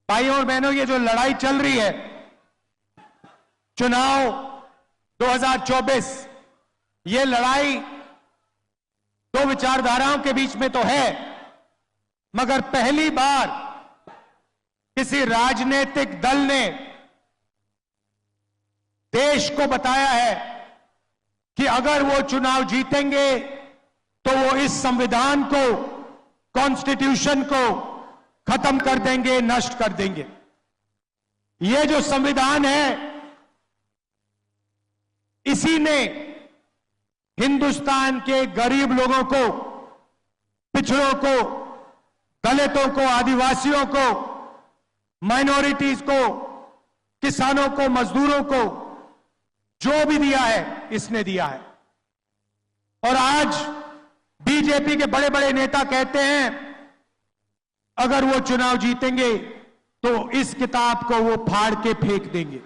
भाइयों और बहनों, ये जो लड़ाई चल रही है चुनाव 2024, ये लड़ाई दो विचारधाराओं के बीच में तो है, मगर पहली बार किसी राजनीतिक दल ने देश को बताया है कि अगर वो चुनाव जीतेंगे तो वो इस संविधान को, कॉन्स्टिट्यूशन को खत्म कर देंगे, नष्ट कर देंगे। ये जो संविधान है, इसी ने हिंदुस्तान के गरीब लोगों को, पिछड़ों को, दलितों को, आदिवासियों को, माइनॉरिटीज को, किसानों को, मजदूरों को जो भी दिया है, इसने दिया है। और आज बीजेपी के बड़े बड़े नेता कहते हैं अगर वो चुनाव जीतेंगे तो इस किताब को वो फाड़ के फेंक देंगे।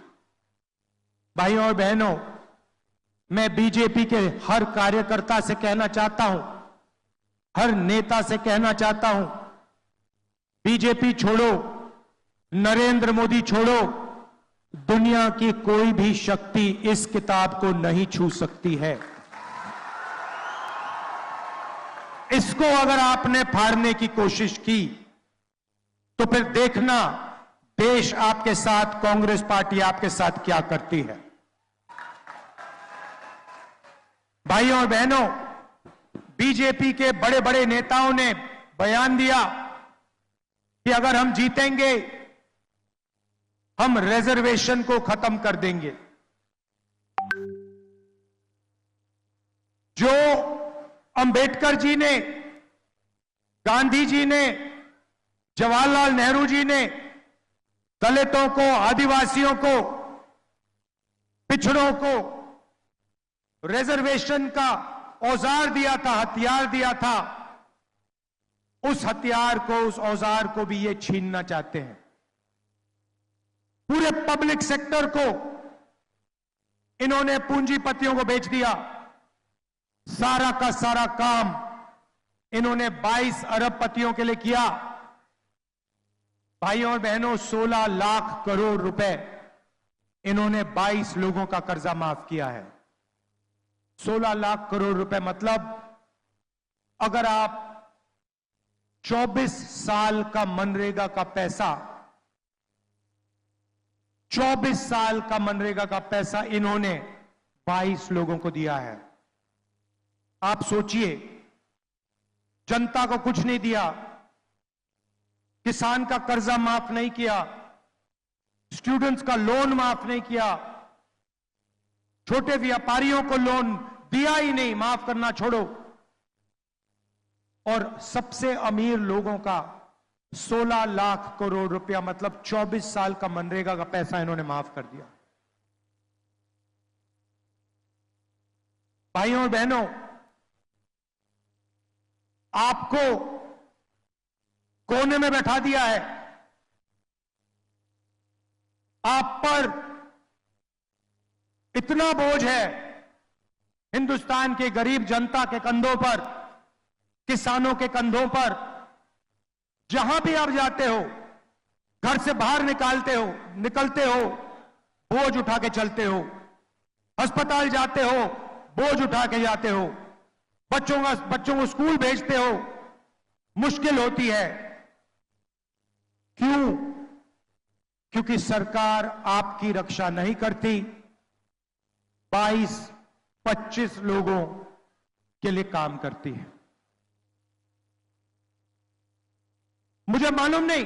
भाइयों और बहनों, मैं बीजेपी के हर कार्यकर्ता से कहना चाहता हूं, हर नेता से कहना चाहता हूं, बीजेपी छोड़ो, नरेंद्र मोदी छोड़ो, दुनिया की कोई भी शक्ति इस किताब को नहीं छू सकती है। इसको अगर आपने फाड़ने की कोशिश की तो फिर देखना देश आपके साथ, कांग्रेस पार्टी आपके साथ क्या करती है। भाइयों और बहनों, बीजेपी के बड़े बड़े नेताओं ने बयान दिया कि अगर हम जीतेंगे हम रिजर्वेशन को खत्म कर देंगे। जो अंबेडकर जी ने, गांधी जी ने, जवाहरलाल नेहरू जी ने दलितों को, आदिवासियों को, पिछड़ों को रिजर्वेशन का औजार दिया था, हथियार दिया था, उस हथियार को, उस औजार को भी ये छीनना चाहते हैं। पूरे पब्लिक सेक्टर को इन्होंने पूंजीपतियों को बेच दिया। सारा का सारा काम इन्होंने 22 अरबपतियों के लिए किया। भाइयों और बहनों, 16 लाख करोड़ रुपए इन्होंने 22 लोगों का कर्जा माफ किया है। 16 लाख करोड़ रुपए मतलब अगर आप 24 साल का मनरेगा का पैसा, 24 साल का मनरेगा का पैसा इन्होंने 22 लोगों को दिया है। आप सोचिए, जनता को कुछ नहीं दिया, किसान का कर्जा माफ नहीं किया, स्टूडेंट्स का लोन माफ नहीं किया, छोटे व्यापारियों को लोन दिया ही नहीं, माफ करना छोड़ो, और सबसे अमीर लोगों का 16 लाख करोड़ रुपया मतलब 24 साल का मनरेगा का पैसा इन्होंने माफ कर दिया। भाइयों और बहनों, आपको कोने में बैठा दिया है, आप पर इतना बोझ है हिंदुस्तान के गरीब जनता के कंधों पर, किसानों के कंधों पर। जहां भी आप जाते हो, घर से बाहर निकलते हो, बोझ उठा के चलते हो, अस्पताल जाते हो, बोझ उठा के जाते हो, बच्चों को स्कूल भेजते हो, मुश्किल होती है। क्यों? क्योंकि सरकार आपकी रक्षा नहीं करती। 22-25 लोगों के लिए काम करती है। मुझे मालूम नहीं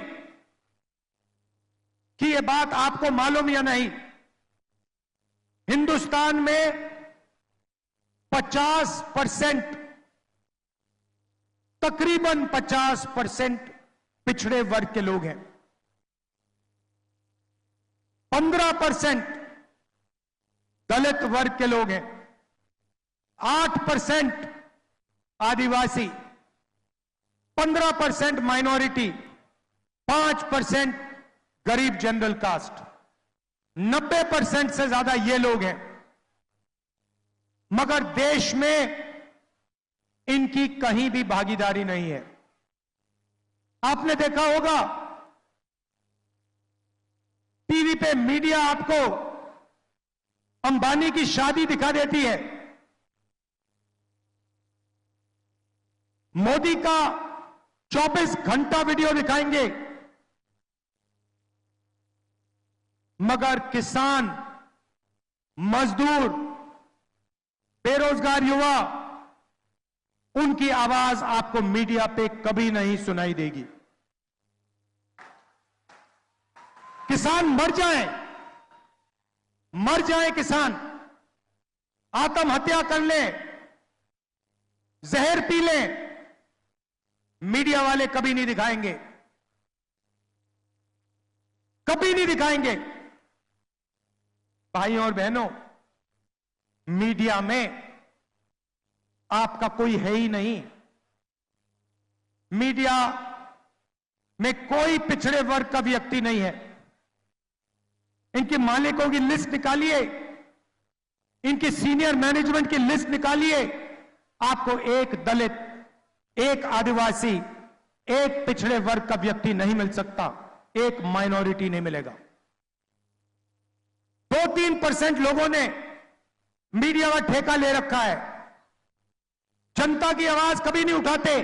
कि यह बात आपको मालूम या नहीं, हिंदुस्तान में 50%, तकरीबन 50% पिछड़े वर्ग के लोग हैं। 15% दलित वर्ग के लोग हैं, 8% आदिवासी, 15% माइनॉरिटी, 5% गरीब जनरल कास्ट, 90% से ज्यादा ये लोग हैं। मगर देश में इनकी कहीं भी भागीदारी नहीं है। आपने देखा होगा पे मीडिया आपको अंबानी की शादी दिखा देती है, मोदी का 24 घंटा वीडियो दिखाएंगे, मगर किसान, मजदूर, बेरोजगार युवा, उनकी आवाज आपको मीडिया पे कभी नहीं सुनाई देगी। किसान मर जाए किसान, आत्महत्या कर ले, जहर पी ले, मीडिया वाले कभी नहीं दिखाएंगे, कभी नहीं दिखाएंगे। भाइयों और बहनों, मीडिया में आपका कोई है ही नहीं। मीडिया में कोई पिछड़े वर्ग का व्यक्ति नहीं है। इनके मालिकों की लिस्ट निकालिए, इनकी सीनियर मैनेजमेंट की लिस्ट निकालिए, आपको एक दलित, एक आदिवासी, एक पिछड़े वर्ग का व्यक्ति नहीं मिल सकता, एक माइनॉरिटी नहीं मिलेगा। 2-3% लोगों ने मीडिया का ठेका ले रखा है, जनता की आवाज कभी नहीं उठाते,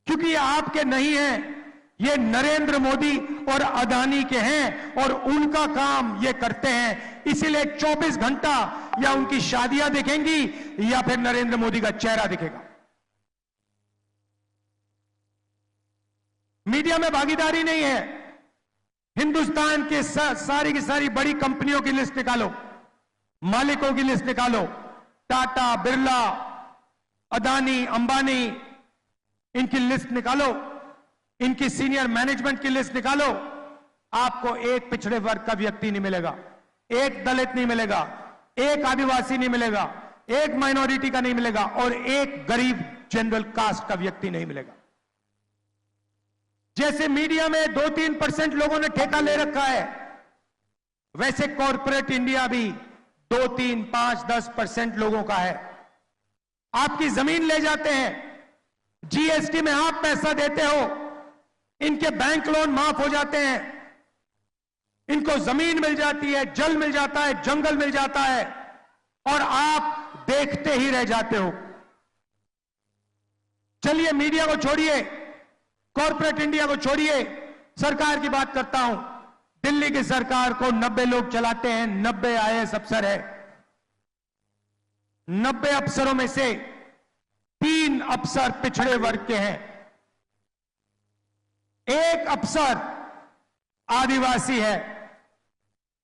क्योंकि ये आपके नहीं हैं, ये नरेंद्र मोदी और अदानी के हैं और उनका काम ये करते हैं। इसीलिए 24 घंटा या उनकी शादियां दिखेंगी या फिर नरेंद्र मोदी का चेहरा दिखेगा। मीडिया में भागीदारी नहीं है। हिंदुस्तान के सारी की सारी बड़ी कंपनियों की लिस्ट निकालो, मालिकों की लिस्ट निकालो, टाटा, बिरला, अदानी, अंबानी, इनकी लिस्ट निकालो, इनकी सीनियर मैनेजमेंट की लिस्ट निकालो, आपको एक पिछड़े वर्ग का व्यक्ति नहीं मिलेगा, एक दलित नहीं मिलेगा, एक आदिवासी नहीं मिलेगा, एक माइनॉरिटी का नहीं मिलेगा और एक गरीब जनरल कास्ट का व्यक्ति नहीं मिलेगा। जैसे मीडिया में 2-3% लोगों ने ठेका ले रखा है, वैसे कॉर्पोरेट इंडिया भी 2-3, 5, 10% लोगों का है। आपकी जमीन ले जाते हैं, जीएसटी में आप पैसा देते हो, इनके बैंक लोन माफ हो जाते हैं, इनको जमीन मिल जाती है, जल मिल जाता है, जंगल मिल जाता है और आप देखते ही रह जाते हो। चलिए मीडिया को छोड़िए, कॉर्पोरेट इंडिया को छोड़िए, सरकार की बात करता हूं। दिल्ली की सरकार को 90 लोग चलाते हैं, 90 आईएएस अफसर है। 90 अफसरों में से 3 अफसर पिछड़े वर्ग के हैं, एक अफसर आदिवासी है,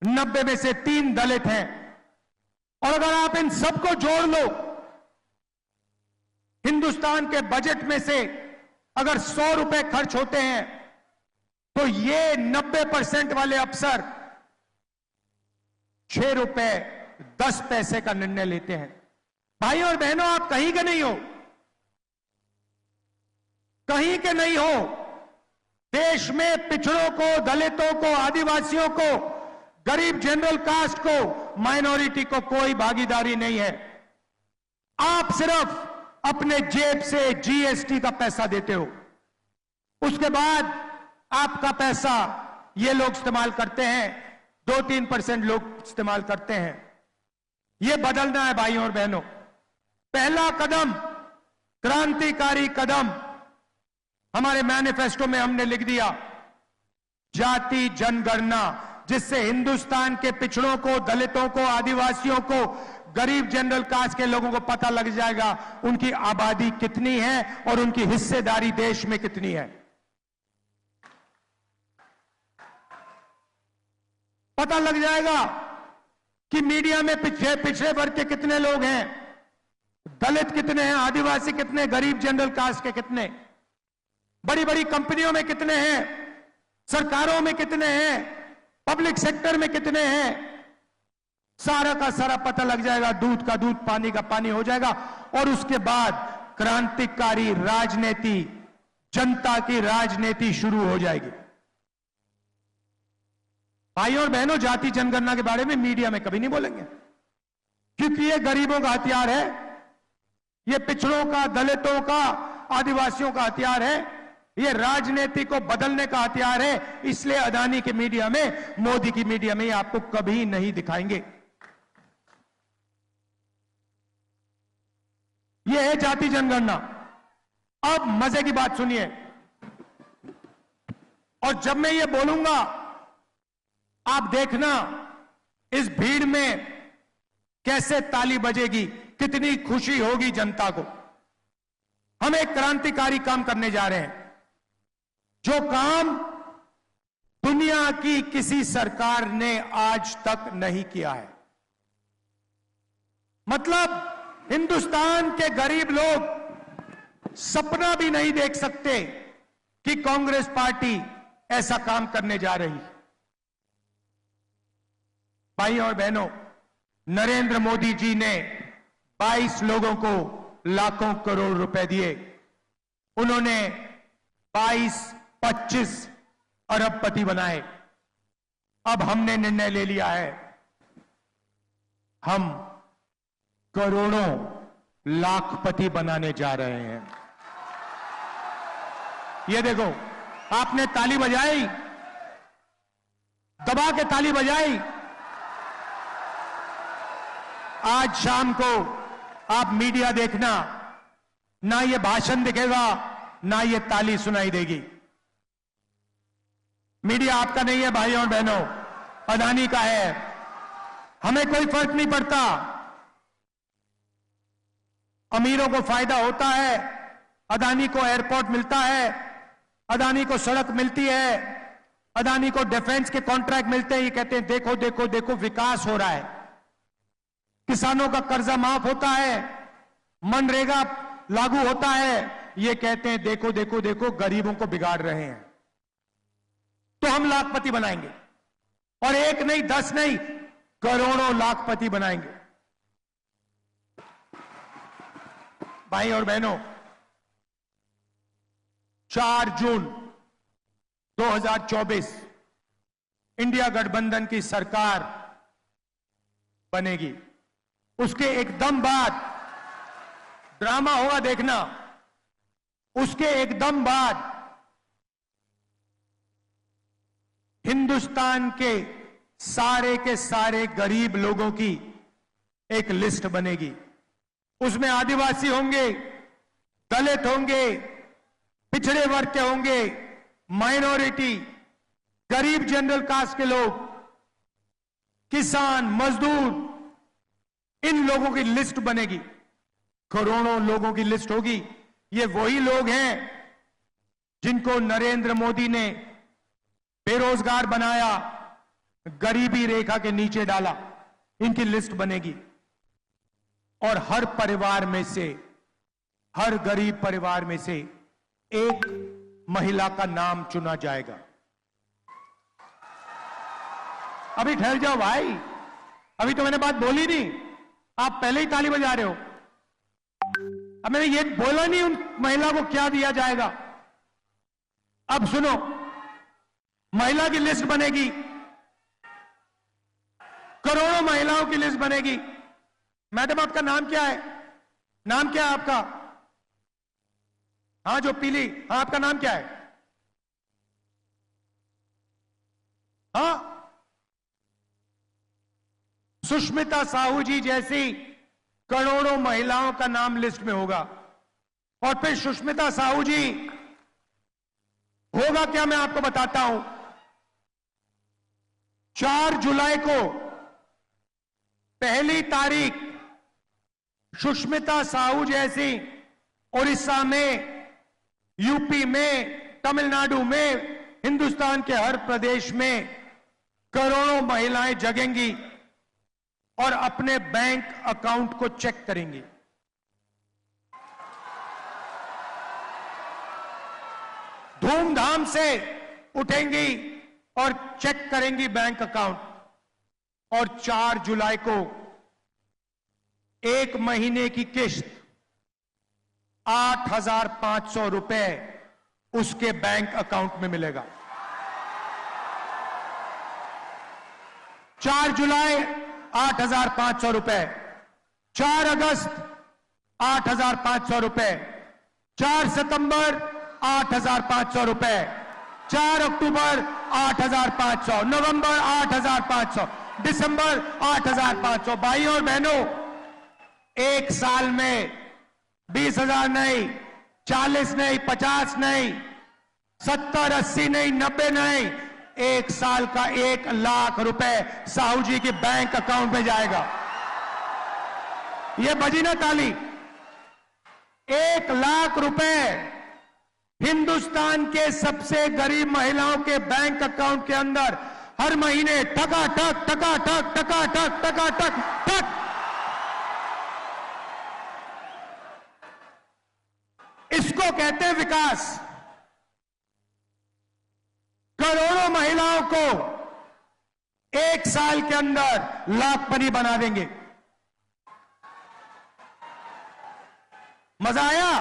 90 में से 3 दलित हैं। और अगर आप इन सबको जोड़ लो, हिंदुस्तान के बजट में से अगर 100 रुपए खर्च होते हैं तो ये 90% वाले अफसर 6 रुपए 10 पैसे का निर्णय लेते हैं। भाइयों और बहनों, आप कहीं के नहीं हो, कहीं के नहीं हो। देश में पिछड़ों को, दलितों को, आदिवासियों को, गरीब जनरल कास्ट को, माइनॉरिटी को कोई भागीदारी नहीं है। आप सिर्फ अपने जेब से जीएसटी का पैसा देते हो, उसके बाद आपका पैसा ये लोग इस्तेमाल करते हैं, 2-3% लोग इस्तेमाल करते हैं। ये बदलना है भाइयों और बहनों। पहला कदम, क्रांतिकारी कदम हमारे मैनिफेस्टो में हमने लिख दिया, जाति जनगणना, जिससे हिंदुस्तान के पिछड़ों को, दलितों को, आदिवासियों को, गरीब जनरल कास्ट के लोगों को पता लग जाएगा उनकी आबादी कितनी है और उनकी हिस्सेदारी देश में कितनी है। पता लग जाएगा कि मीडिया में पिछड़े वर्ग के कितने लोग हैं, दलित कितने हैं, आदिवासी कितने, गरीब जनरल कास्ट के कितने, बड़ी बड़ी कंपनियों में कितने हैं, सरकारों में कितने हैं, पब्लिक सेक्टर में कितने हैं। सारा का सारा पता लग जाएगा, दूध का दूध, पानी का पानी हो जाएगा। और उसके बाद क्रांतिकारी राजनीति, जनता की राजनीति शुरू हो जाएगी। भाइयों और बहनों, जाति जनगणना के बारे में मीडिया में कभी नहीं बोलेंगे, क्योंकि ये गरीबों का हथियार है, ये पिछड़ों का, दलितों का, आदिवासियों का हथियार है। ये राजनीति को बदलने का हथियार है। इसलिए अदानी की मीडिया में, मोदी की मीडिया में ये आपको कभी नहीं दिखाएंगे। ये है जाति जनगणना। अब मजे की बात सुनिए, और जब मैं ये बोलूंगा आप देखना इस भीड़ में कैसे ताली बजेगी, कितनी खुशी होगी जनता को। हम एक क्रांतिकारी काम करने जा रहे हैं, जो काम दुनिया की किसी सरकार ने आज तक नहीं किया है। मतलब हिंदुस्तान के गरीब लोग सपना भी नहीं देख सकते कि कांग्रेस पार्टी ऐसा काम करने जा रही है। भाई और बहनों, नरेंद्र मोदी जी ने 22 लोगों को लाखों करोड़ रुपए दिए। उन्होंने 22-25 अरबपति बनाए। अब हमने निर्णय ले लिया है, हम करोड़ों लाखपति बनाने जा रहे हैं। ये देखो, आपने ताली बजाई, दबा के ताली बजाई। आज शाम को आप मीडिया देखना, ना ये भाषण दिखेगा ना ये ताली सुनाई देगी। मीडिया आपका नहीं है भाइयों और बहनों, अदानी का है। हमें कोई फर्क नहीं पड़ता। अमीरों को फायदा होता है, अदानी को एयरपोर्ट मिलता है, अदानी को सड़क मिलती है, अदानी को डिफेंस के कॉन्ट्रैक्ट मिलते हैं। ये कहते हैं देखो देखो देखो विकास हो रहा है, किसानों का कर्जा माफ होता है, मनरेगा लागू होता है। ये कहते हैं देखो देखो देखो गरीबों को बिगाड़ रहे हैं। तो हम लाखपति बनाएंगे, और एक नहीं 10 नहीं, करोड़ों लाखपति बनाएंगे। भाई और बहनों, 4 जून 2024 इंडिया गठबंधन की सरकार बनेगी। उसके एकदम बाद ड्रामा होगा, देखना। उसके एकदम बाद हिंदुस्तान के सारे गरीब लोगों की एक लिस्ट बनेगी। उसमें आदिवासी होंगे, दलित होंगे, पिछड़े वर्ग के होंगे, माइनॉरिटी, गरीब जनरल कास्ट के लोग, किसान, मजदूर, इन लोगों की लिस्ट बनेगी। करोड़ों लोगों की लिस्ट होगी। ये वही लोग हैं जिनको नरेंद्र मोदी ने बेरोजगार बनाया, गरीबी रेखा के नीचे डाला। इनकी लिस्ट बनेगी, और हर परिवार में से, हर गरीब परिवार में से एक महिला का नाम चुना जाएगा। अभी ठहर जाओ भाई, अभी तो मैंने बात बोली नहीं, आप पहले ही ताली बजा रहे हो। अब मैंने ये बोला नहीं उन महिला को क्या दिया जाएगा। अब सुनो, महिला की लिस्ट बनेगी, करोड़ों महिलाओं की लिस्ट बनेगी। मैडम आपका नाम क्या है? नाम क्या है आपका? हाँ जो पीली, हाँ आपका नाम क्या है? हाँ, सुष्मिता साहू जी जैसी करोड़ों महिलाओं का नाम लिस्ट में होगा। और फिर सुष्मिता साहू जी होगा क्या, मैं आपको बताता हूं। 4 जुलाई को पहली तारीख सुष्मिता साहू जैसी उड़ीसा में, यूपी में, तमिलनाडु में, हिंदुस्तान के हर प्रदेश में करोड़ों महिलाएं जगेंगी और अपने बैंक अकाउंट को चेक करेंगी। धूमधाम से उठेंगी और चेक करेंगी बैंक अकाउंट। और 4 जुलाई को 1 महीने की किस्त 8,500 रुपए उसके बैंक अकाउंट में मिलेगा। 4 जुलाई 8,500 रुपए, 4 अगस्त 8,500 रुपए, 4 सितंबर 8,500 रुपए, 4 अक्टूबर 8,500, नवंबर 8,500, दिसंबर 8,500। भाइयों और बहनों, एक साल में 20,000 नहीं, 40 नहीं, 50 नहीं, 70, 80 नहीं, 90 नहीं, एक साल का 1 लाख रुपए साहू जी के बैंक अकाउंट में जाएगा। ये बजी ना ताली। 1 लाख रुपए हिंदुस्तान के सबसे गरीब महिलाओं के बैंक अकाउंट के अंदर हर महीने टकाटक टकाटक टकाटक टकाटक टक। इसको कहते हैं विकास। करोड़ों महिलाओं को एक साल के अंदर लाखपति बना देंगे। मजा आया?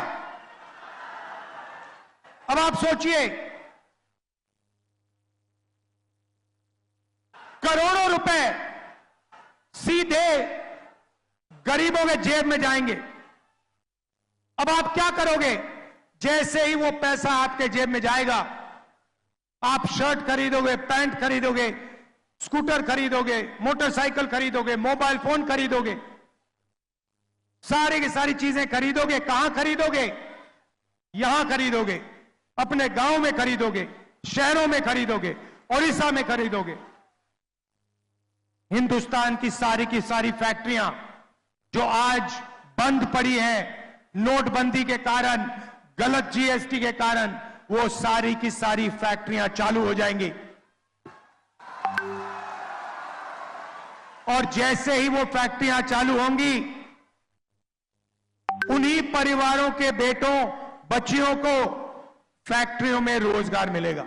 अब आप सोचिए, करोड़ों रुपए सीधे गरीबों के जेब में जाएंगे। अब आप क्या करोगे? जैसे ही वो पैसा आपके जेब में जाएगा, आप शर्ट खरीदोगे, पैंट खरीदोगे, स्कूटर खरीदोगे, मोटरसाइकिल खरीदोगे, मोबाइल फोन खरीदोगे, सारी की सारी चीजें खरीदोगे। कहां खरीदोगे? यहां खरीदोगे, अपने गांव में खरीदोगे, शहरों में खरीदोगे, ओडिशा में खरीदोगे। हिंदुस्तान की सारी फैक्ट्रियां जो आज बंद पड़ी हैं नोटबंदी के कारण, गलत जीएसटी के कारण, वो सारी की सारी फैक्ट्रियां चालू हो जाएंगी। और जैसे ही वो फैक्ट्रियां चालू होंगी, उन्हीं परिवारों के बेटों बच्चियों को फैक्ट्रियों में रोजगार मिलेगा।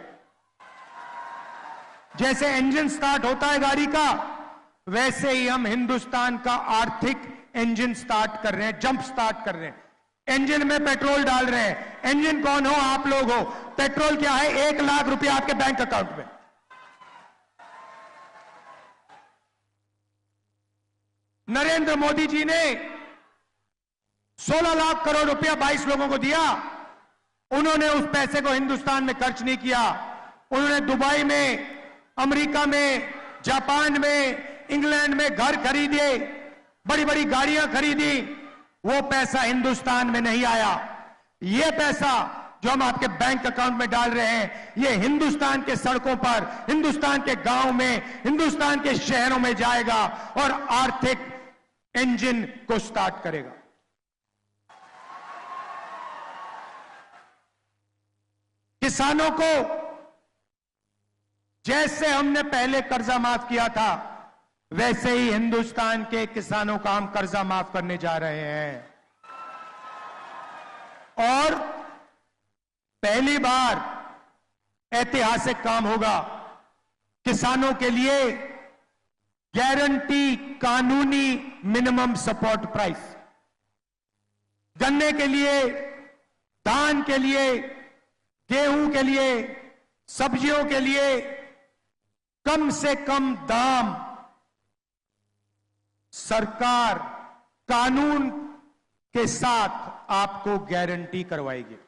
जैसे इंजन स्टार्ट होता है गाड़ी का, वैसे ही हम हिंदुस्तान का आर्थिक इंजन स्टार्ट कर रहे हैं, जंप स्टार्ट कर रहे हैं। इंजन में पेट्रोल डाल रहे हैं। इंजन कौन हो? आप लोग हो। पेट्रोल क्या है? 1 लाख रुपया आपके बैंक अकाउंट में। नरेंद्र मोदी जी ने 16 लाख करोड़ रुपया 22 लोगों को दिया। उन्होंने उस पैसे को हिंदुस्तान में खर्च नहीं किया। उन्होंने दुबई में, अमेरिका में, जापान में, इंग्लैंड में घर खरीदे, बड़ी बड़ी गाड़ियां खरीदी। वो पैसा हिंदुस्तान में नहीं आया। ये पैसा जो हम आपके बैंक अकाउंट में डाल रहे हैं, ये हिंदुस्तान के सड़कों पर, हिंदुस्तान के गांव में, हिंदुस्तान के शहरों में जाएगा और आर्थिक इंजन को स्टार्ट करेगा। किसानों को जैसे हमने पहले कर्जा माफ किया था, वैसे ही हिंदुस्तान के किसानों का हम कर्जा माफ करने जा रहे हैं। और पहली बार ऐतिहासिक काम होगा, किसानों के लिए गारंटी कानूनी मिनिमम सपोर्ट प्राइस। गन्ने के लिए, धान के लिए, गेहूं के लिए, सब्जियों के लिए कम से कम दाम सरकार कानून के साथ आपको गारंटी करवाएगी।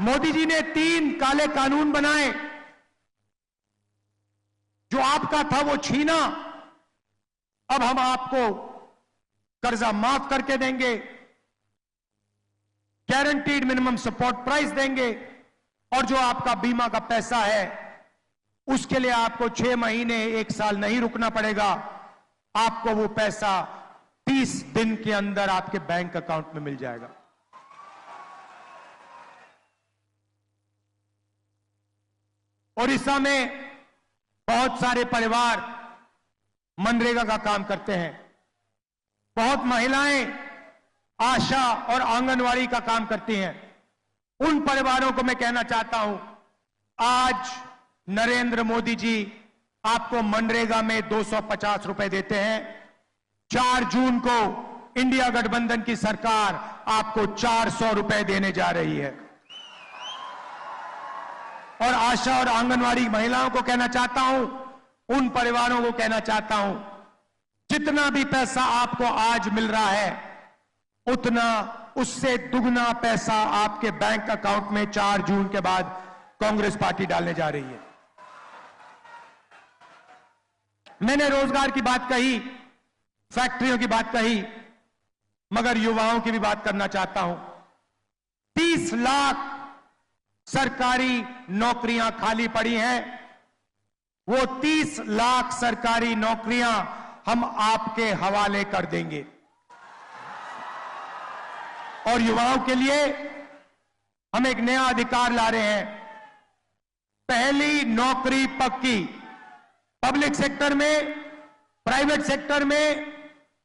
मोदी जी ने 3 काले कानून बनाए। जो आपका था वो छीना, अब हम आपको कर्जा माफ करके देंगे, गारंटीड मिनिमम सपोर्ट प्राइस देंगे, और जो आपका बीमा का पैसा है उसके लिए आपको 6 महीने 1 साल नहीं रुकना पड़ेगा। आपको वो पैसा 30 दिन के अंदर आपके बैंक अकाउंट में मिल जाएगा। ओडिशा में बहुत सारे परिवार मनरेगा का काम करते हैं। बहुत महिलाएं आशा और आंगनवाड़ी का काम करती हैं। उन परिवारों को मैं कहना चाहता हूं, आज नरेंद्र मोदी जी आपको मनरेगा में 250 रुपए देते हैं। 4 जून को इंडिया गठबंधन की सरकार आपको 400 रुपए देने जा रही है। और आशा और आंगनवाड़ी महिलाओं को कहना चाहता हूं, उन परिवारों को कहना चाहता हूं, जितना भी पैसा आपको आज मिल रहा है, उतना उससे दुगना पैसा आपके बैंक अकाउंट में 4 जून के बाद कांग्रेस पार्टी डालने जा रही है। मैंने रोजगार की बात कही, फैक्ट्रियों की बात कही, मगर युवाओं की भी बात करना चाहता हूं। 30 लाख सरकारी नौकरियां खाली पड़ी हैं। वो 30 लाख सरकारी नौकरियां हम आपके हवाले कर देंगे और युवाओं के लिए हम एक नया अधिकार ला रहे हैं। पहली नौकरी पक्की, पब्लिक सेक्टर में, प्राइवेट सेक्टर में,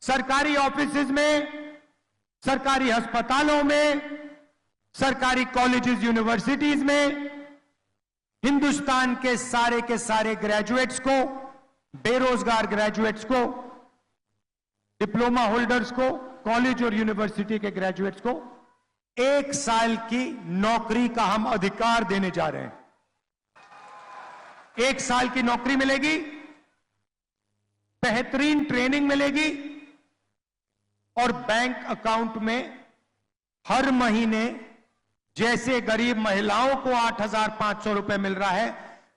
सरकारी ऑफिसेज में, सरकारी अस्पतालों में, सरकारी कॉलेजेस यूनिवर्सिटीज में हिंदुस्तान के सारे ग्रेजुएट्स को, बेरोजगार ग्रेजुएट्स को, डिप्लोमा होल्डर्स को, कॉलेज और यूनिवर्सिटी के ग्रेजुएट्स को 1 साल की नौकरी का हम अधिकार देने जा रहे हैं। 1 साल की नौकरी मिलेगी, बेहतरीन ट्रेनिंग मिलेगी और बैंक अकाउंट में हर महीने जैसे गरीब महिलाओं को 8,500 रुपए मिल रहा है,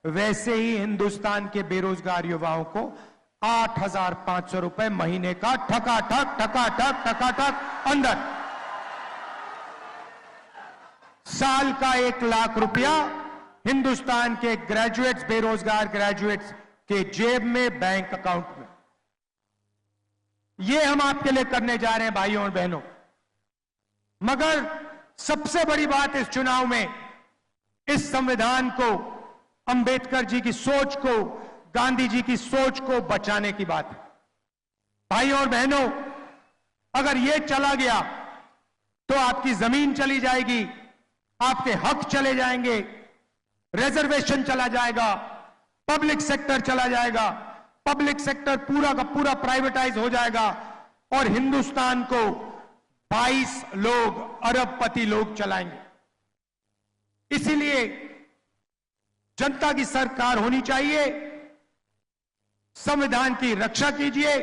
वैसे ही हिंदुस्तान के बेरोजगार युवाओं को 8,500 रुपए महीने का ठकाठक अंदर। साल का 1 लाख रुपया हिंदुस्तान के ग्रेजुएट्स, बेरोजगार ग्रेजुएट्स के जेब में, बैंक अकाउंट में। ये हम आपके लिए करने जा रहे हैं भाइयों और बहनों। मगर सबसे बड़ी बात इस चुनाव में, इस संविधान को, अंबेडकर जी की सोच को, गांधी जी की सोच को बचाने की बात है। भाइयों और बहनों, अगर यह चला गया तो आपकी जमीन चली जाएगी, आपके हक चले जाएंगे, रिजर्वेशन चला जाएगा, पब्लिक सेक्टर चला जाएगा, पब्लिक सेक्टर पूरा का पूरा प्राइवेटाइज हो जाएगा और हिंदुस्तान को 22 लोग, अरबपति लोग चलाएंगे। इसीलिए जनता की सरकार होनी चाहिए। संविधान की रक्षा कीजिए,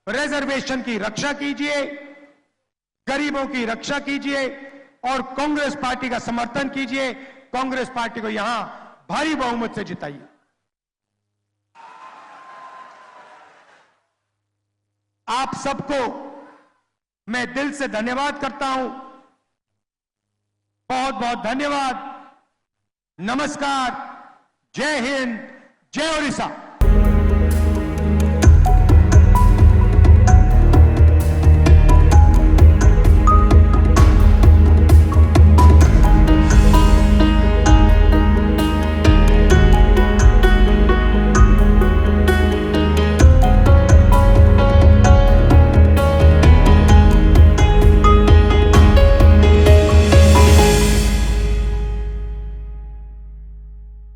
रिजर्वेशन की रक्षा कीजिए, गरीबों की रक्षा कीजिए और कांग्रेस पार्टी का समर्थन कीजिए। कांग्रेस पार्टी को यहां भारी बहुमत से जिताइए। आप सबको मैं दिल से धन्यवाद करता हूं। बहुत बहुत धन्यवाद। नमस्कार। जय हिंद, जय ओडिशा।